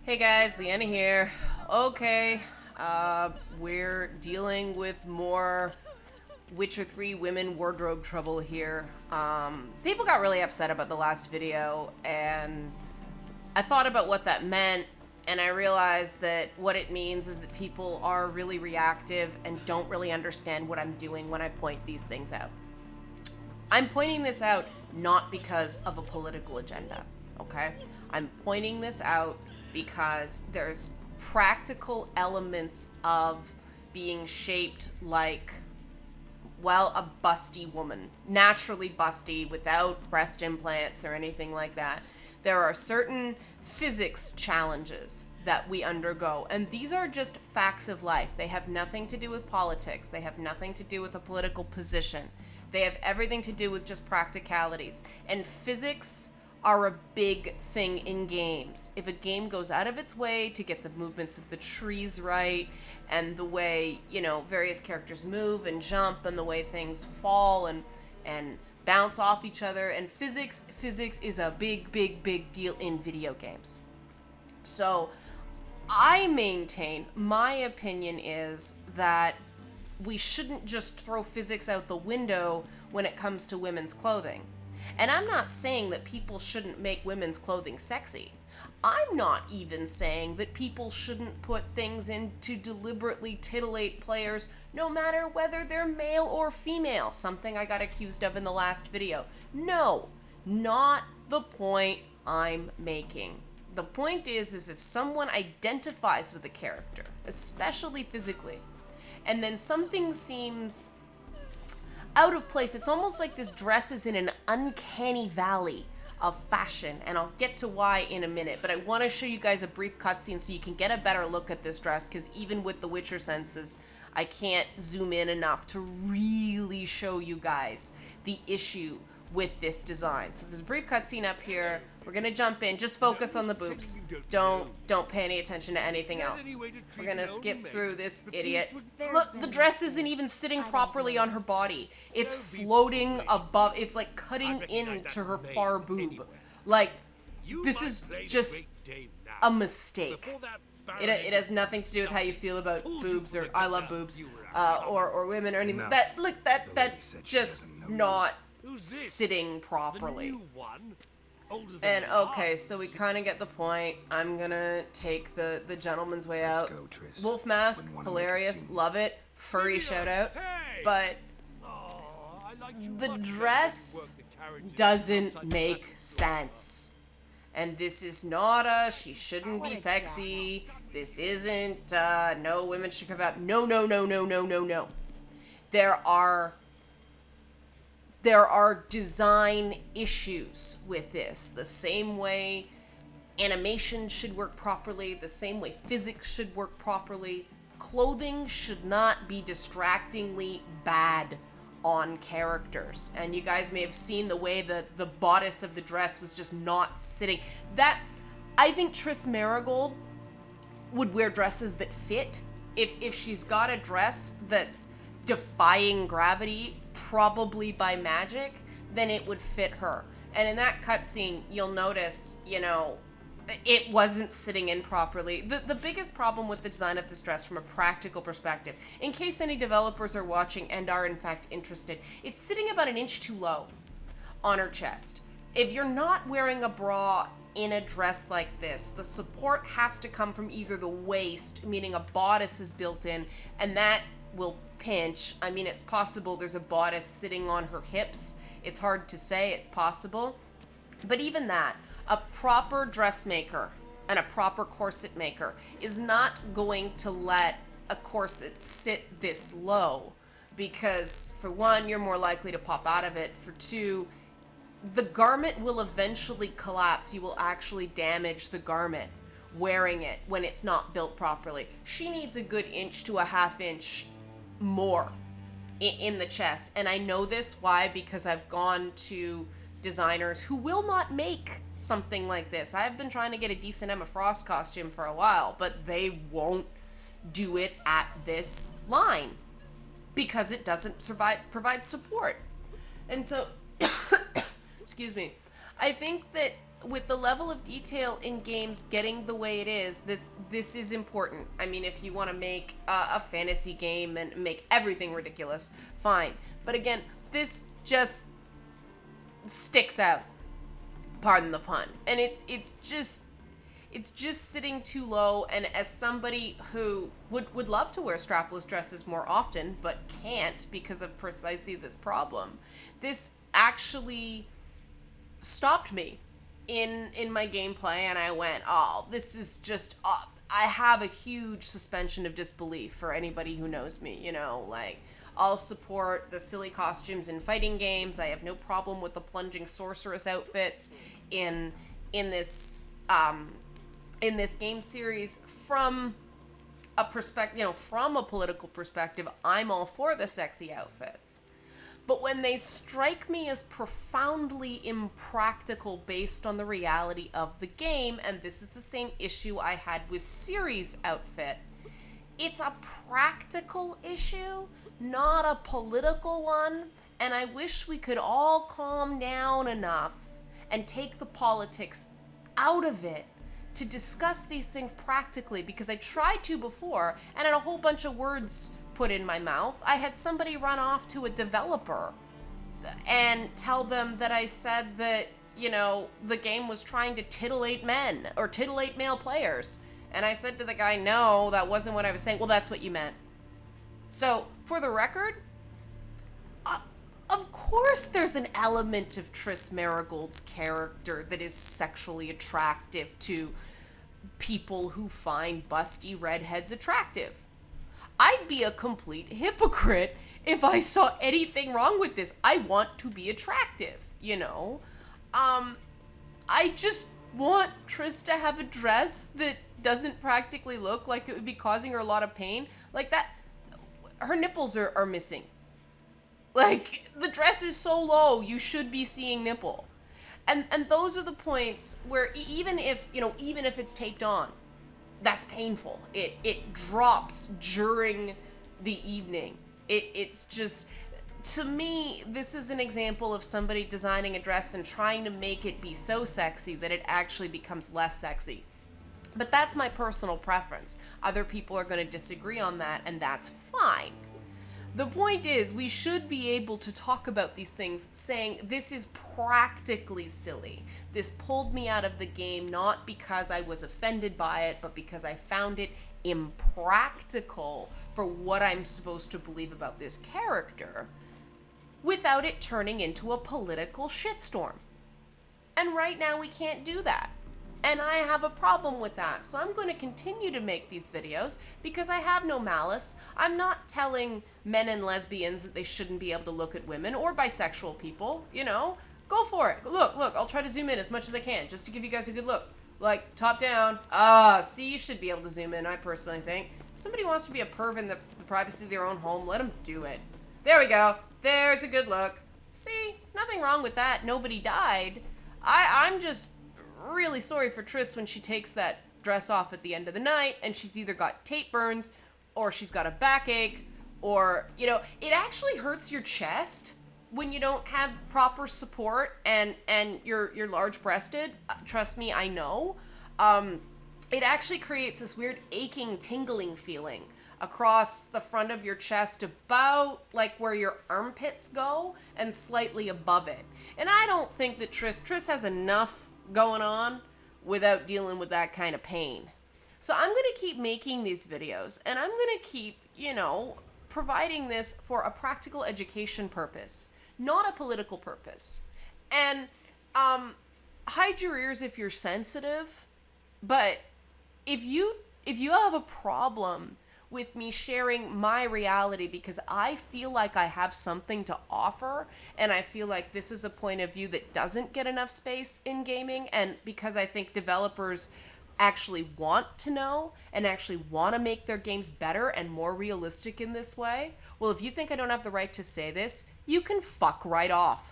Hey guys, Leanna here. Okay, we're dealing with more Witcher 3 women wardrobe trouble here. People got really upset about the last video, and I thought about what that meant, and I realized that what it means is that people are really reactive and don't really understand what I'm doing when I point these things out. I'm pointing this out not because of a political agenda, okay? I'm pointing this out because there's practical elements of being shaped like, well, a busty woman, naturally busty without breast implants or anything like that. There are certain physics challenges that we undergo, and these are just facts of life. They have nothing to do with politics. They have nothing to do with a political position. They have everything to do with just practicalities. And physics are a big thing in games. If a game goes out of its way to get the movements of the trees right, and the way, various characters move and jump, and the way things fall and bounce off each other, and physics is a big deal in video games. So I maintain, my opinion is that we shouldn't just throw physics out the window when it comes to women's clothing. And I'm not saying that people shouldn't make women's clothing sexy. I'm not even saying that people shouldn't put things in to deliberately titillate players, no matter whether they're male or female, something I got accused of in the last video. No, not the point I'm making. The point is if someone identifies with a character, especially physically, and then something seems out of place, it's almost like this dress is in an uncanny valley of fashion, and I'll get to why in a minute, but I want to show you guys a brief cutscene so you can get a better look at this dress, because even with the Witcher senses, I can't zoom in enough to really show you guys the issue with this design. So there's a brief cutscene up here. We're gonna jump in. Just focus on the boobs. Don't pay any attention to anything else. We're gonna skip through this idiot. Look, the dress isn't even sitting properly on her body. It's floating above. It's like cutting into her far boob. Like, this is just a mistake. It has nothing to do with how you feel about boobs, or I love boobs, or women or anything. That's just not sitting properly. And okay, so we kind of get the point. I'm gonna take the gentleman's way out. Go, Triss. Wolf mask, hilarious, love it. Furry shout out. But the dress doesn't make sense. And this is not she shouldn't be sexy. This isn't, no women should come out. No. There are design issues with this. The same way animation should work properly, the same way physics should work properly. Clothing should not be distractingly bad on characters. And you guys may have seen the way that the bodice of the dress was just not sitting. I think Triss Merigold would wear dresses that fit. If she's got a dress that's defying gravity, probably by magic, then it would fit her. And in that cutscene, you'll notice, it wasn't sitting in properly. The biggest problem with the design of this dress from a practical perspective, in case any developers are watching and are in fact interested, it's sitting about an inch too low on her chest. If you're not wearing a bra in a dress like this, the support has to come from either the waist, meaning a bodice is built in, and that will pinch. I mean, it's possible there's a bodice sitting on her hips. It's hard to say, it's possible. But even that, a proper dressmaker and a proper corset maker is not going to let a corset sit this low, because for one, you're more likely to pop out of it. For two, the garment will eventually collapse. You will actually damage the garment wearing it when it's not built properly. She needs a good inch to a half inch more in the chest. And I know this, why? Because I've gone to designers who will not make something like this. I've been trying to get a decent Emma Frost costume for a while, but they won't do it at this line because it doesn't provide support. And so excuse me, I think that with the level of detail in games getting the way it is, this is important. I mean, if you want to make a fantasy game and make everything ridiculous, fine. But again, this just sticks out. Pardon the pun. And it's just sitting too low. And as somebody who would love to wear strapless dresses more often, but can't because of precisely this problem, this actually stopped me in my gameplay, and I went, oh, this is just I have a huge suspension of disbelief for anybody who knows me, you know, like, I'll support the silly costumes in fighting games. I have no problem with the plunging sorceress outfits in this game series. From a perspective, you know, from a political perspective, I'm all for the sexy outfits. But when they strike me as profoundly impractical based on the reality of the game, and this is the same issue I had with Ciri's outfit, it's a practical issue, not a political one, and I wish we could all calm down enough and take the politics out of it to discuss these things practically, because I tried to before and had a whole bunch of words put in my mouth. I had somebody run off to a developer and tell them that I said that, you know, the game was trying to titillate men or titillate male players. And I said to the guy, no, that wasn't what I was saying. Well, that's what you meant. So, for the record, of course there's an element of Triss Merigold's character that is sexually attractive to people who find busty redheads attractive. I'd be a complete hypocrite if I saw anything wrong with this. I want to be attractive, you know? I just want Triss to have a dress that doesn't practically look like it would be causing her a lot of pain. Like that, her nipples are missing. Like, the dress is so low, you should be seeing nipple. And those are the points where even if it's taped on, that's painful. It drops during the evening. It's just, to me, this is an example of somebody designing a dress and trying to make it be so sexy that it actually becomes less sexy. But that's my personal preference. Other people are going to disagree on that, and that's fine. The point is, we should be able to talk about these things saying, this is practically silly. This pulled me out of the game not because I was offended by it, but because I found it impractical for what I'm supposed to believe about this character, without it turning into a political shitstorm. And right now we can't do that. And I have a problem with that. So I'm going to continue to make these videos because I have no malice. I'm not telling men and lesbians that they shouldn't be able to look at women, or bisexual people, you know. Go for it. Look, I'll try to zoom in as much as I can just to give you guys a good look. Like, top down. See, you should be able to zoom in, I personally think. If somebody wants to be a perv in the privacy of their own home, let them do it. There we go. There's a good look. See, nothing wrong with that. Nobody died. I'm just really sorry for Triss when she takes that dress off at the end of the night and she's either got tape burns or she's got a backache, or, you know, it actually hurts your chest when you don't have proper support and you're large-breasted. Trust me, I know. It actually creates this weird aching, tingling feeling across the front of your chest, about like where your armpits go and slightly above it. And I don't think that Triss has enough going on without dealing with that kind of pain. So I'm going to keep making these videos, and I'm going to keep, you know, providing this for a practical education purpose, not a political purpose. And hide your ears if you're sensitive, but if you have a problem with me sharing my reality because I feel like I have something to offer, and I feel like this is a point of view that doesn't get enough space in gaming, and because I think developers actually want to know and actually want to make their games better and more realistic in this way, well, if you think I don't have the right to say this, you can fuck right off.